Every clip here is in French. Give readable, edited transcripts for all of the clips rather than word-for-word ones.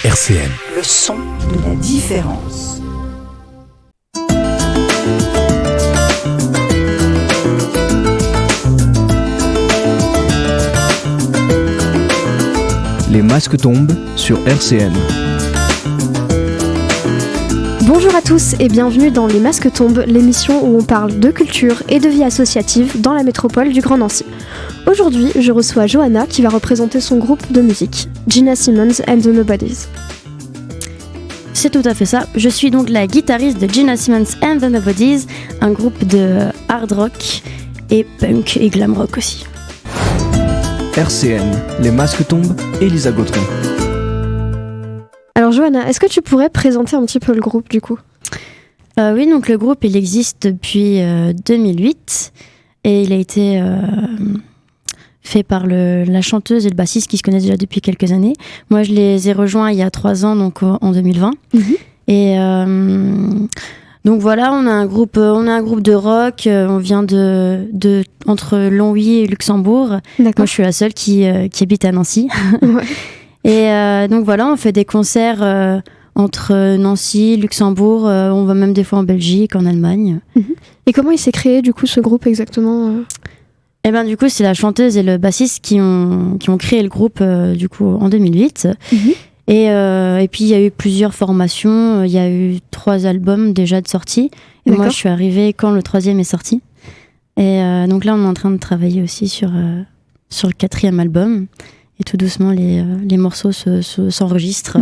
RCN. Le son de la différence. Les masques tombent sur RCN. Bonjour à tous et bienvenue dans Les Masques tombent, l'émission où on parle de culture et de vie associative dans la métropole du Grand Nancy. Aujourd'hui, je reçois Johanna qui va représenter son groupe de musique, Gina Simmons and the Nobodies. C'est tout à fait ça. Je suis donc la guitariste de Gina Simmons and the Nobodies, un groupe de hard rock et punk et glam rock aussi. RCN, Les masques tombent, Elisa Gautron. Alors Johanna, est-ce que tu pourrais présenter un petit peu le groupe du coup ? Oui, donc le groupe il existe depuis 2008 et il a été fait par la chanteuse et le bassiste qui se connaissent déjà depuis quelques années. Moi je les ai rejoints il y a 3 ans, donc en 2020. Et donc voilà, on a un groupe de rock, on vient de entre Longwy et Luxembourg. D'accord. Moi je suis la seule qui habite à Nancy. Ouais. Et donc voilà, on fait des concerts entre Nancy, Luxembourg, on va même des fois en Belgique, en Allemagne. Et comment il s'est créé du coup ce groupe exactement ? Et ben du coup, c'est la chanteuse et le bassiste qui ont créé le groupe du coup en 2008. Et puis il y a eu plusieurs formations, il y a eu 3 albums déjà de sortie. Et moi je suis arrivée quand le 3e est sorti. Et donc là on est en train de travailler aussi sur le 4e album. Et tout doucement, les morceaux s'enregistrent.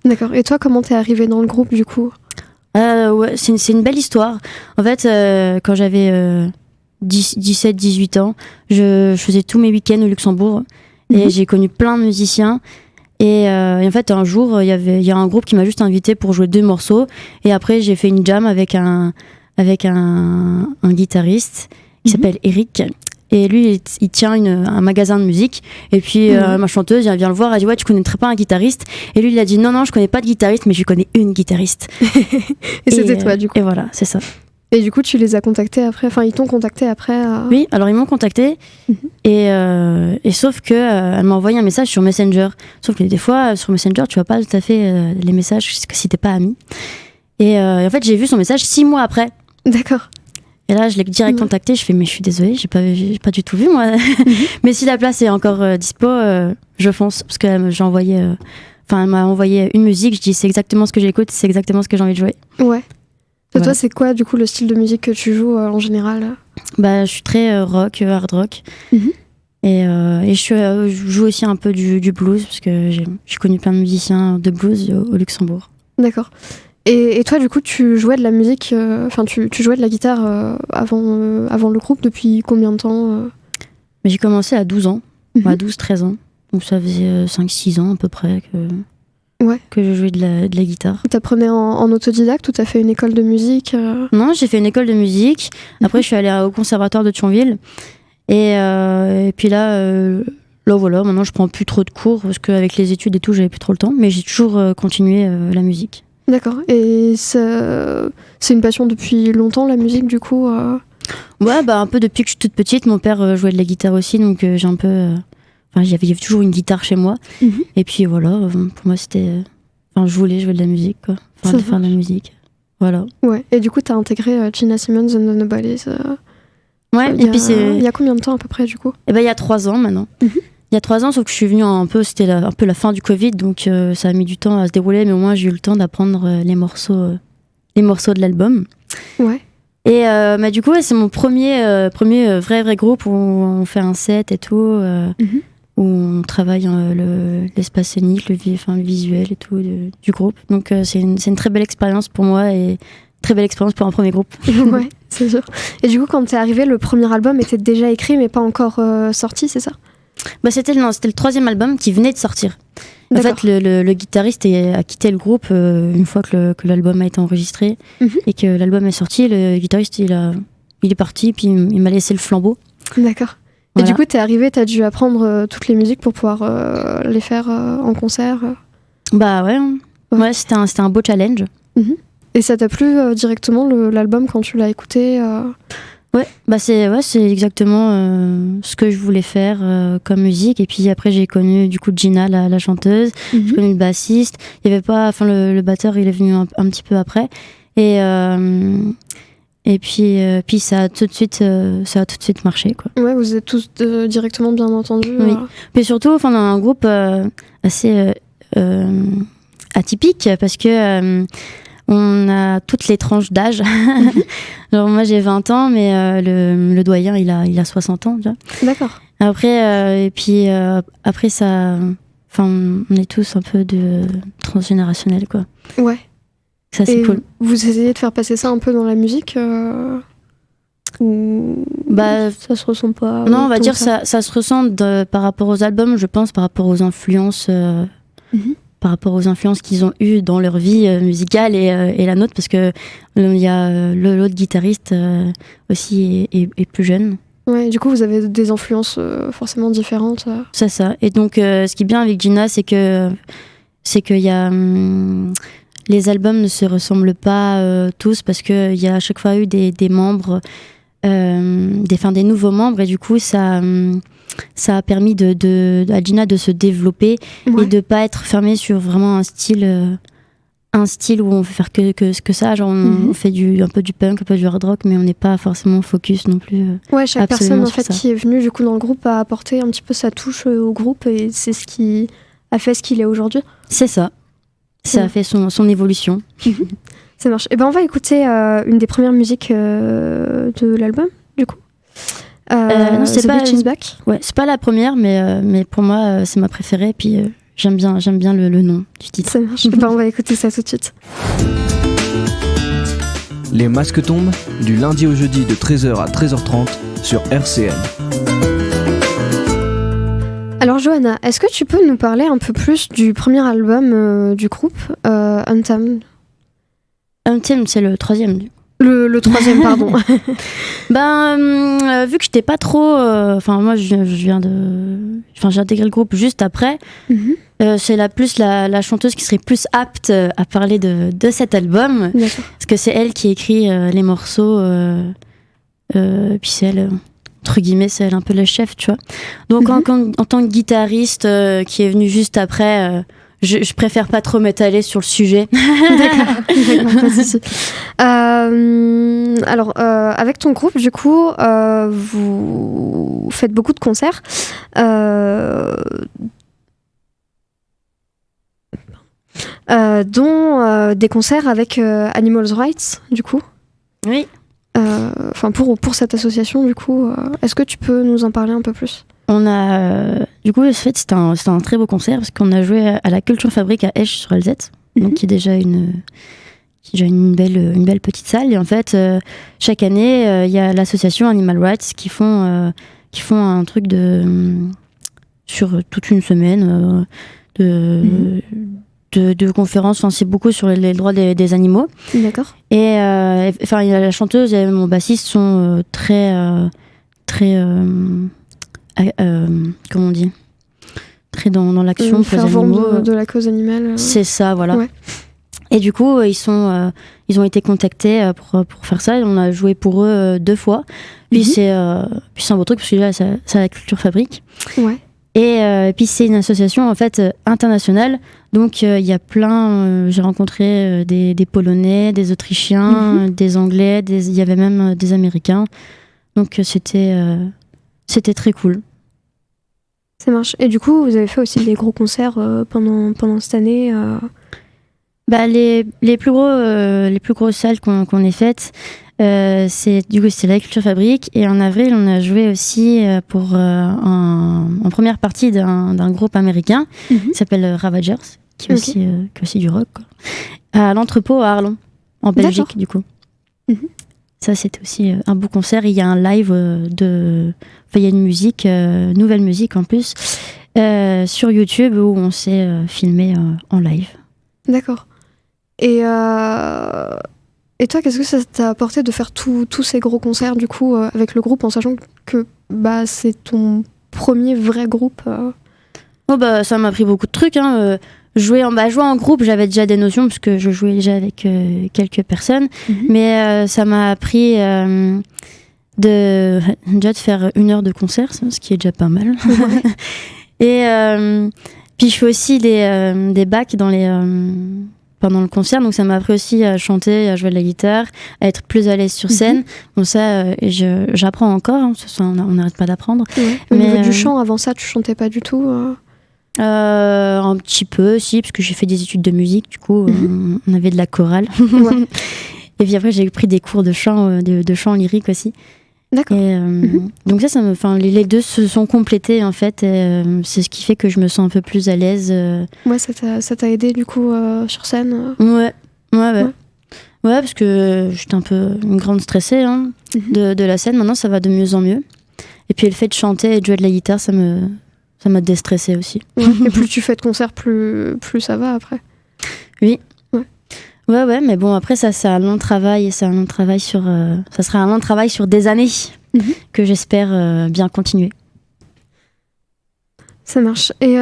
D'accord. Et toi, comment t'es arrivée dans le groupe, du coup ? Ouais, c'est une belle histoire. En fait, quand j'avais 17-18 ans, je faisais tous mes week-ends au Luxembourg. Et j'ai connu plein de musiciens. Et en fait, un jour, il y a un groupe qui m'a juste invité pour jouer 2 morceaux. Et après, j'ai fait une jam avec un guitariste qui s'appelle Eric. Et lui, il tient un magasin de musique. Et puis, ma chanteuse, elle vient le voir, elle dit « Ouais, tu connaîtrais pas un guitariste ?» Et lui, il a dit « Non, je connais pas de guitariste, mais je connais une guitariste. » Et c'était toi, du coup. Et voilà, c'est ça. Et du coup, tu les as contactés après ? Enfin, ils t'ont contacté après Oui, alors ils m'ont contacté. Et sauf que elle m'a envoyé un message sur Messenger. Sauf que des fois, sur Messenger, tu vois pas tout à fait les messages si t'es pas ami. Et en fait, j'ai vu son message 6 mois après. D'accord. Et là, je l'ai direct contacté. Je fais, mais je suis désolée, j'ai pas du tout vu, moi. Mais si la place est encore dispo, je fonce. Parce que elle m'a envoyé une musique. Je dis, c'est exactement ce que j'écoute, c'est exactement ce que j'ai envie de jouer. Ouais. Et Ouais. toi, c'est quoi, du coup, le style de musique que tu joues en général ? Bah, je suis très rock, hard rock. Et je joue aussi un peu du blues, parce que j'ai connu plein de musiciens de blues au Luxembourg. D'accord. Et toi, du coup, tu jouais de la musique, tu jouais de la guitare avant le groupe depuis combien de temps Mais j'ai commencé à 12 ans, à 12-13 ans. Donc ça faisait 5-6 ans à peu près que je jouais de la guitare. T'apprenais en autodidacte ou t'as fait une école de musique Non, j'ai fait une école de musique. Après, je suis allée au conservatoire de Thionville. Et puis là, voilà, maintenant je prends plus trop de cours parce qu'avec les études et tout, j'avais plus trop le temps. Mais j'ai toujours continué la musique. D'accord. Et c'est une passion depuis longtemps, la musique, du coup Ouais, bah un peu depuis que je suis toute petite. Mon père jouait de la guitare aussi, donc j'ai un peu... il y avait toujours une guitare chez moi. Et puis voilà, pour moi c'était... je voulais jouer de la musique, quoi. Faire de la musique. Voilà. Ouais. Et du coup, t'as intégré Gina Simmons and the Nobodies Ouais, et puis c'est... Il y a combien de temps à peu près, du coup ? Eh ben, il y a 3 ans maintenant. Il y a 3 ans, sauf que je suis venue c'était un peu la fin du Covid, donc ça a mis du temps à se dérouler, mais au moins j'ai eu le temps d'apprendre les morceaux de l'album. Ouais. Et du coup, c'est mon premier vrai groupe où on fait un set et tout, où on travaille l'espace scénique, le visuel et tout du groupe. Donc c'est une très belle expérience pour moi et très belle expérience pour un premier groupe. Ouais, c'est sûr. Et du coup, quand t'es arrivée, le premier album était déjà écrit mais pas encore sorti, c'est ça ? Bah c'était le 3e album qui venait de sortir. En fait, le guitariste a quitté le groupe une fois que l'album a été enregistré et que l'album est sorti. Le guitariste, il est parti, puis il m'a laissé le flambeau. D'accord. Voilà. Et du coup, t'es arrivée, t'as dû apprendre toutes les musiques pour pouvoir les faire en concert Bah ouais, c'était un beau challenge. Et ça t'a plu directement l'album quand tu l'as écouté Ouais, c'est exactement ce que je voulais faire comme musique. Et puis après, j'ai connu du coup Gina, la chanteuse. J'ai connu le bassiste. Il y avait pas, enfin le batteur, il est venu un petit peu après. Et puis ça a tout de suite marché, quoi. Ouais, vous êtes tous directement bien entendus. Oui. Puis surtout, enfin, on a un groupe assez atypique parce que on a toutes les tranches d'âge. Genre moi j'ai 20 ans, mais le doyen il a 60 ans déjà. D'accord. Après après ça, enfin on est tous un peu de transgénérationnel, quoi. Ouais. Ça c'est cool. Vous essayez de faire passer ça un peu dans la musique ou ça se ressent pas? Non, on va dire ça se ressent par rapport aux albums, je pense, par rapport aux influences. Par rapport aux influences qu'ils ont eues dans leur vie musicale et la nôtre, parce que il y a l'autre guitariste aussi est plus jeune. Ouais, du coup vous avez des influences forcément différentes. C'est ça. Et donc ce qui est bien avec Gina, c'est qu'il y a les albums ne se ressemblent pas tous, parce qu'il y a à chaque fois eu des membres, des nouveaux membres, et du coup ça a permis à Gina de se développer, ouais, et de pas être fermée sur vraiment un style où on veut faire que ça. Genre on fait un peu du punk, un peu du hard rock, mais on n'est pas forcément focus non plus. Ouais, chaque personne en fait qui est venue du coup dans le groupe a apporté un petit peu sa touche au groupe, et c'est ce qui a fait ce qu'il est aujourd'hui. C'est ça. Ça a fait son évolution. Ça marche. Et ben on va écouter une des premières musiques de l'album du coup. Non, c'est pas Beach is Back. Ouais, c'est pas la première, mais pour moi c'est ma préférée. Puis j'aime bien le nom du titre. Ça marche. Ben, on va écouter ça tout de suite. Les masques tombent du lundi au jeudi de 13h à 13h30 sur RCN. Alors Johanna, est-ce que tu peux nous parler un peu plus du premier album du groupe, Untamed? Untamed, c'est le troisième. Le troisième, pardon. Vu que j'étais pas trop... moi, j'ai intégré le groupe juste après. C'est la chanteuse qui serait plus apte à parler de cet album. D'accord. Parce que c'est elle qui écrit les morceaux. Puis c'est elle... entre guillemets, c'est elle un peu le chef, tu vois. Donc en tant que guitariste qui est venu juste après, je préfère pas trop m'étaler sur le sujet. D'accord, pas de souci. Alors, avec ton groupe, du coup, vous faites beaucoup de concerts. Dont des concerts avec Animals Rights, du coup. Oui. Pour cette association, du coup, est-ce que tu peux nous en parler un peu plus? On a, du coup, c'était un très beau concert, parce qu'on a joué à la Culture Fabrique à Esch sur Alzette, donc qui est déjà une belle petite salle. Et en fait, chaque année, il y a l'association Animal Rights qui font un truc sur toute une semaine de conférences. Enfin, c'est beaucoup sur les droits des animaux. D'accord. Et la chanteuse et mon bassiste sont très comment on dit, très dans l'action pour les animaux, de la cause animale. C'est ça, voilà. Ouais. Et du coup ils ont été contactés pour faire ça, et on a joué pour eux 2 fois. Puis c'est un beau truc, parce que là c'est la Culture Fabrique. Ouais. Et puis c'est une association en fait internationale, donc il y a plein, j'ai rencontré des Polonais, des Autrichiens, des Anglais, il y avait même des Américains, donc c'était très cool. Ça marche. Et du coup vous avez fait aussi des gros concerts pendant cette année les plus grosses salles qu'on ait faites, c'est la Culture Fabrique, et en avril on a joué aussi en première partie d'un groupe américain qui s'appelle Ravagers, qui est aussi du rock, quoi, à l'entrepôt à Arlon, en Belgique. D'accord. Du coup. Ça c'était aussi un beau concert. Il y a un live il y a une musique, nouvelle musique en plus, sur YouTube, où on s'est filmé en live. D'accord. Et toi, qu'est-ce que ça t'a apporté de faire tous ces gros concerts du coup avec le groupe, en sachant que c'est ton premier vrai groupe Ça m'a appris beaucoup de trucs. Jouer en groupe, j'avais déjà des notions, parce que je jouais déjà avec quelques personnes, mais ça m'a appris de faire 1 heure de concert, ce qui est déjà pas mal. Et puis je fais aussi des bacs pendant le concert, donc ça m'a appris aussi à chanter, à jouer de la guitare, à être plus à l'aise sur scène. Bon, ça, j'apprends encore, hein, on n'arrête pas d'apprendre. Ouais. Au niveau du chant, avant ça, tu chantais pas du tout Un petit peu, si, parce que j'ai fait des études de musique, du coup, on avait de la chorale. Ouais. Et puis après, j'ai pris des cours de chant lyrique aussi. D'accord. Et, donc les deux se sont complétés en fait, et c'est ce qui fait que je me sens un peu plus à l'aise. Ouais, ça t'a aidé du coup sur scène Ouais, parce que j'étais un peu une grande stressée de la scène. Maintenant, ça va de mieux en mieux. Et puis le fait de chanter et de jouer de la guitare, ça m'a déstressé aussi. Ouais. Et plus tu fais de concerts, plus ça va après. Oui. Ouais, mais bon, après, ça, c'est un long travail, et c'est un long travail ça sera un long travail sur des années que j'espère bien continuer. Ça marche. Et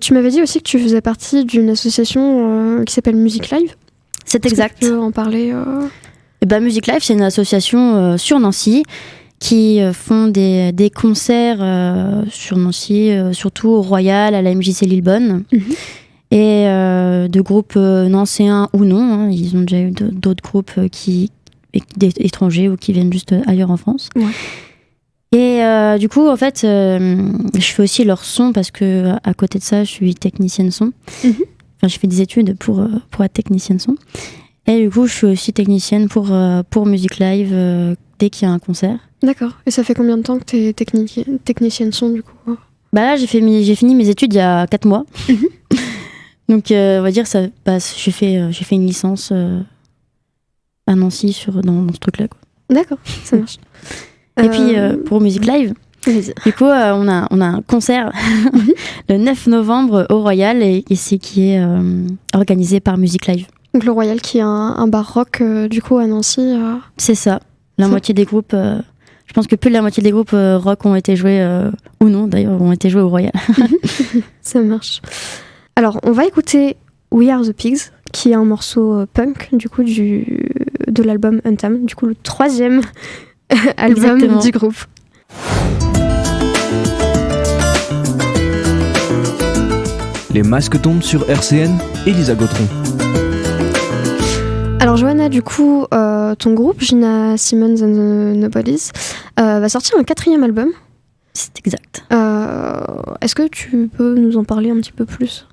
tu m'avais dit aussi que tu faisais partie d'une association qui s'appelle Music Live. C'est exact. Tu peux en parler Music Live, c'est une association sur Nancy qui font des concerts sur Nancy, surtout au Royal, à la MJC Lillebonne. Et de groupes nancéens ou non, ils ont déjà eu d'autres groupes étrangers ou qui viennent juste ailleurs en France. Ouais. Et du coup, en fait, je fais aussi leur son parce que à côté de ça, je suis technicienne son. Enfin, je fais des études pour être technicienne son. Et du coup, je suis aussi technicienne pour Music Live dès qu'il y a un concert. D'accord. Et ça fait combien de temps que tu es technicienne son du coup? Bah là, j'ai fini mes études il y a 4 mois. Donc, on va dire, j'ai fait une licence à Nancy dans ce truc-là. Quoi. D'accord, ça marche. Et puis, pour Music Live, du coup, on a un concert le 9 novembre au Royal, et c'est qui est organisé par Music Live. Donc, le Royal qui est un bar rock, du coup, à Nancy. C'est ça. La moitié des groupes... je pense que plus de la moitié des groupes rock ont été joués, ou non d'ailleurs, ont été joués au Royal. Ça marche. Alors, on va écouter We Are the Pigs, qui est un morceau punk, du coup, de l'album Untamed, du coup, le 3e album du groupe. Les masques tombent sur RCN, Elisa Gautron. Alors, Johanna, du coup, ton groupe, Gina Simmons and the Nobodies, va sortir un 4e album. C'est exact. Est-ce que tu peux nous en parler un petit peu plus ?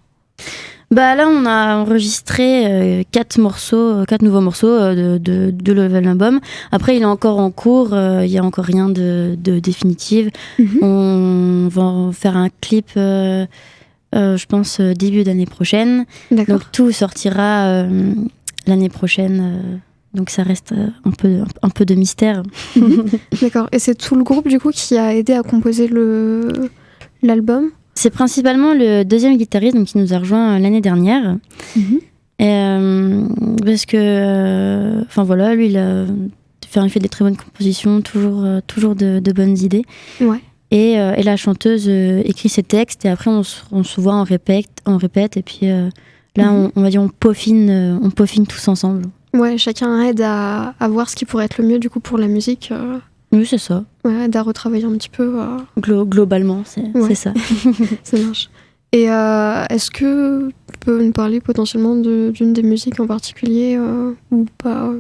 Bah là, on a enregistré 4 nouveaux morceaux de Level Album. Après, il est encore en cours, il n'y a encore rien de définitif. On va faire un clip, je pense, début d'année prochaine. D'accord. Donc tout sortira l'année prochaine. Donc ça reste un peu de mystère. D'accord. Et c'est tout le groupe, du coup, qui a aidé à composer l'album ? C'est principalement le 2e guitariste qui nous a rejoint l'année dernière. Parce que, voilà, lui, il fait des très bonnes compositions, toujours de bonnes idées. Ouais. Et la chanteuse écrit ses textes, et après on se voit, on répète, et puis là, on va dire, on peaufine tous ensemble. Ouais, chacun aide à voir ce qui pourrait être le mieux, du coup, pour la musique. Oui, c'est ça. Ouais, aide à retravailler un petit peu. Globalement, c'est ça. Ça marche. Et est-ce que tu peux nous parler potentiellement d'une des musiques en particulier ou pas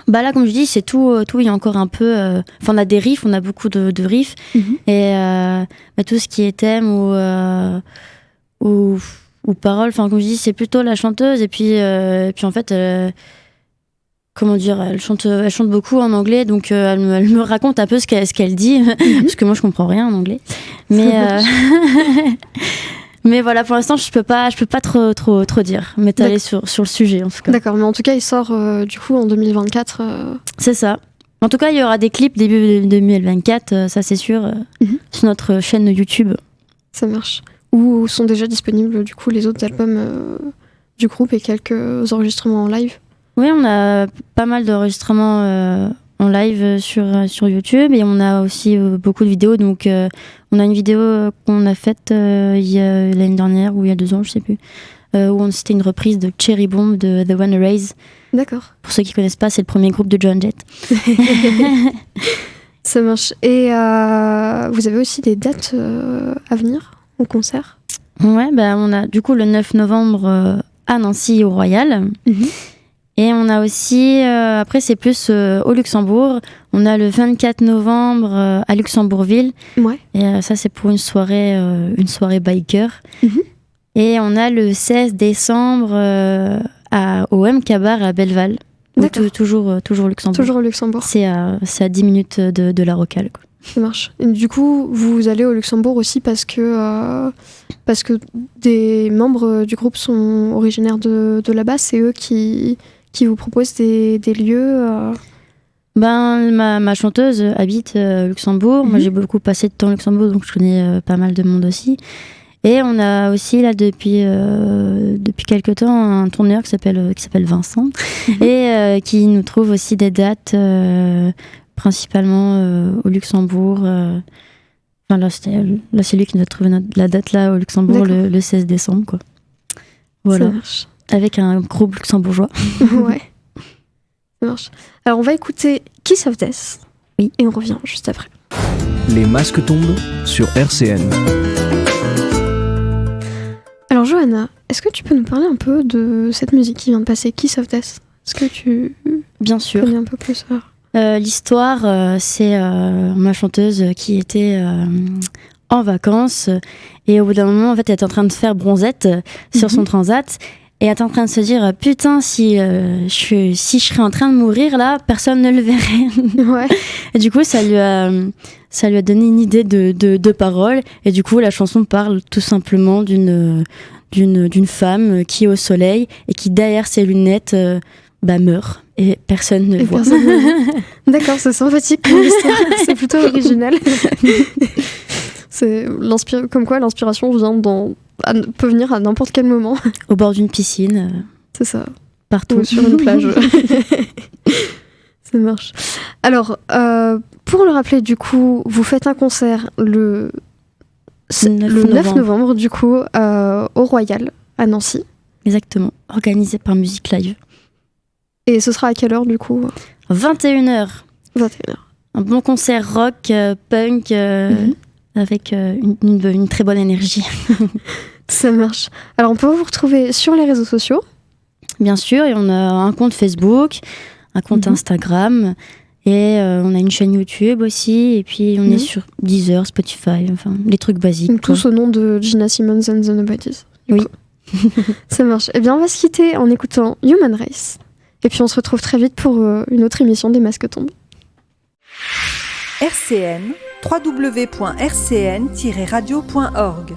Bah là, comme je dis, c'est tout. Il y a encore un peu... on a des riffs, on a beaucoup de riffs. Et tout ce qui est thème ou paroles, comme je dis, c'est plutôt la chanteuse. Et puis en fait... comment dire, elle chante beaucoup en anglais, donc elle me raconte un peu ce qu'elle dit, parce que moi je comprends rien en anglais. Mais voilà, pour l'instant je peux pas trop dire, m'étaler sur le sujet en tout cas. D'accord, mais en tout cas il sort du coup en 2024. C'est ça. En tout cas il y aura des clips début 2024, ça c'est sûr, sur notre chaîne YouTube. Ça marche. Où sont déjà disponibles du coup les autres albums du groupe et quelques enregistrements en live? Oui, on a pas mal d'enregistrements en live sur YouTube, et on a aussi beaucoup de vidéos. Donc, on a une vidéo qu'on a faite l'année dernière ou il y a 2 ans, je sais plus, où c'était une reprise de Cherry Bomb de The One Raise. D'accord. Pour ceux qui connaissent pas, c'est le premier groupe de Joan Jett. Ça marche. Et vous avez aussi des dates à venir au concert? Ouais, on a du coup le 9 novembre à Nancy au Royal. Et on a aussi, après c'est plus au Luxembourg, on a le 24 novembre à Luxembourgville. Ouais. Et ça c'est pour une soirée biker. Et on a le 16 décembre au MK Bar à Belleval. Toujours Luxembourg. Toujours au Luxembourg. C'est à 10 minutes de la Rocale, quoi. Ça marche. Et du coup, vous allez au Luxembourg aussi parce que des membres du groupe sont originaires de là-bas. C'est eux qui vous proposent des lieux. Ma chanteuse habite au Luxembourg. Moi, j'ai beaucoup passé de temps au Luxembourg, donc je connais pas mal de monde aussi. Et on a aussi là depuis quelques temps un tourneur qui s'appelle Vincent et qui nous trouve aussi des dates principalement au Luxembourg. Là c'est lui qui nous a trouvé la date là au Luxembourg le 16 décembre, quoi. Voilà. Ça marche. Avec un groupe luxembourgeois. Ouais. Ça marche. Alors on va écouter Kiss of Death. Oui. Et on revient juste après. Les masques tombent sur RCN. Alors Johanna, est-ce que tu peux nous parler un peu de cette musique qui vient de passer, Kiss of Death? Est-ce que tu Bien sûr. connais un peu plus ça? L'histoire, c'est ma chanteuse qui était en vacances et au bout d'un moment, en fait, elle était en train de faire bronzette sur son transat et elle était en train de se dire putain, si je serais en train de mourir là, personne ne le verrait. Ouais. Et du coup, ça lui a donné une idée de parole et du coup, la chanson parle tout simplement d'une femme qui est au soleil et qui derrière ses lunettes meurt et personne ne le voit. D'accord, c'est sympathique comme histoire. C'est plutôt original. Comme quoi l'inspiration peut venir à n'importe quel moment. Au bord d'une piscine. C'est ça. Partout. Ou sur une plage. Ça marche. Alors, pour le rappeler, du coup, vous faites un concert le 9 novembre, du coup, au Royal, à Nancy. Exactement. Organisé par Musique Live. Et ce sera à quelle heure, du coup? 21h. 21h. Un bon concert rock, punk, avec une très bonne énergie. Ça marche. Alors, on peut vous retrouver sur les réseaux sociaux? Bien sûr, et on a un compte Facebook, un compte Instagram, et on a une chaîne YouTube aussi, et puis on est sur Deezer, Spotify, enfin, les trucs basiques. Donc, tous au nom de Gina Simmons and the Nobodies. Oui. Ça marche. Eh bien, on va se quitter en écoutant Human Race. Et puis on se retrouve très vite pour une autre émission des Masques tombent. RCN, www.rcn-radio.org